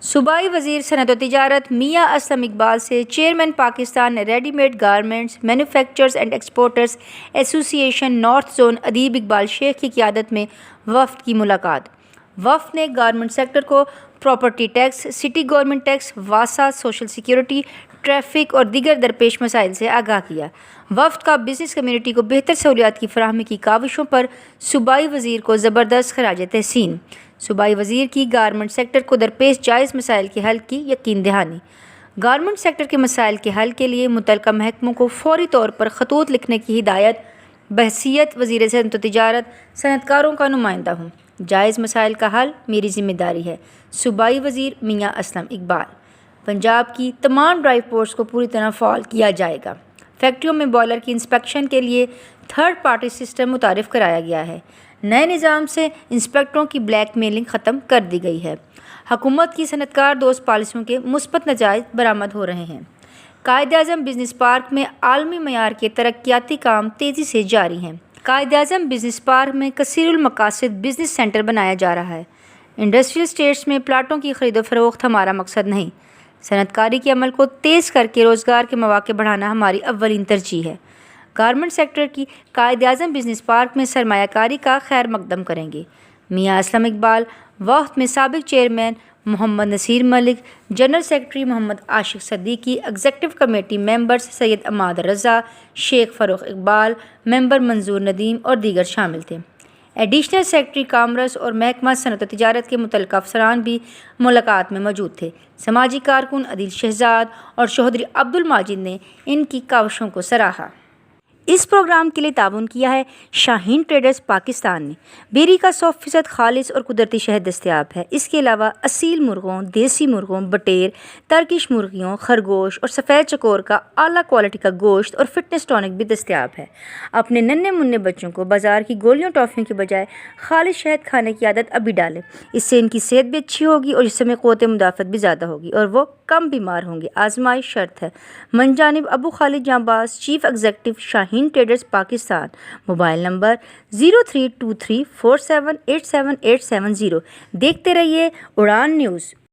صوبائی وزیر صنعت و تجارت میاں اسلم اقبال سے chairman Pakistan ready made garments manufacturers and exporters ایسوسی ایشن نارتھ زون ادیب اقبال شیخ کی قیادت میں وفد کی ملاقات۔ وفد نے گارمنٹ سیکٹر کو property tax, city government tax, واسا، سوشل سیکورٹی، ٹریفک اور دیگر درپیش مسائل سے آگاہ کیا۔ وفد کا بزنس کمیونٹی کو بہتر سہولیات کی فراہمی کی کاوشوں پر صوبائی وزیر کو زبردست خراج تحسین۔ صوبائی وزیر کی گارمنٹ سیکٹر کو درپیش جائز مسائل کے حل کی یقین دہانی۔ گارمنٹ سیکٹر کے مسائل کے حل کے لیے متعلقہ محکموں کو فوری طور پر خطوط لکھنے کی ہدایت۔ بحیثیت وزیر صنعت و تجارت صنعت کاروں کا نمائندہ ہوں، جائز مسائل کا حل میری ذمہ داری ہے۔ صوبائی وزیر میاں اسلم اقبال۔ پنجاب کی تمام ڈرائیو پورٹس کو پوری طرح فعال کیا جائے گا۔ فیکٹریوں میں بوائلر کی انسپیکشن کے لیے تھرڈ پارٹی سسٹم متعارف کرایا گیا ہے۔ نئے نظام سے انسپیکٹروں کی بلیک میلنگ ختم کر دی گئی ہے۔ حکومت کی صنعت کار دوست پالیسیوں کے مثبت نتائج برآمد ہو رہے ہیں۔ قائد اعظم بزنس پارک میں عالمی معیار کے ترقیاتی کام تیزی سے جاری ہیں۔ قائد اعظم بزنس پارک میں کثیر المقاصد بزنس سینٹر بنایا جا رہا ہے۔ انڈسٹریل اسٹیٹس میں پلاٹوں کی خرید و فروخت ہمارا مقصد نہیں، صنعت کاری کے عمل کو تیز کر کے روزگار کے مواقع بڑھانا ہماری اولین ترجیح ہے۔ گارمنٹ سیکٹر کی قائد اعظم بزنس پارک میں سرمایہ کاری کا خیر مقدم کریں گے۔ میاں اسلم اقبال وفد میں سابق چیئرمین محمد نصیر ملک، جنرل سیکرٹری محمد عاشق صدیقی، ایگزیکٹو کمیٹی ممبرز سید عماد رضا، شیخ فروخ اقبال، ممبر منظور ندیم اور دیگر شامل تھے۔ ایڈیشنل سیکرٹری کامرس اور محکمہ صنعت و تجارت کے متعلقہ افسران بھی ملاقات میں موجود تھے۔ سماجی کارکن عدیل شہزاد اور چوہدری عبد الماجد نے ان کی کاوشوں کو سراہا۔ اس پروگرام کے لیے تعاون کیا ہے شاہین ٹریڈرز پاکستان نے۔ بیری کا 100% خالص اور قدرتی شہد دستیاب ہے۔ اس کے علاوہ اصیل مرغوں، دیسی مرغوں، بٹیر، ترکش مرغیوں، خرگوش اور سفید چکور کا اعلیٰ کوالٹی کا گوشت اور فٹنس ٹونک بھی دستیاب ہے۔ اپنے ننھے منھے بچوں کو بازار کی گولیوں ٹافیوں کے بجائے خالص شہد کھانے کی عادت ابھی ڈالیں۔ اس سے ان کی صحت بھی اچھی ہوگی اور جسم میں قوت مدافعت بھی زیادہ ہوگی اور وہ کم بیمار ہوں گے۔ آزمائش شرط ہے۔ من جانب Abu Khalid Janbaz, chief executive Shaheen traders Pakistan. Mobile number 032347878770۔ دیکھتے رہیے اڑان نیوز۔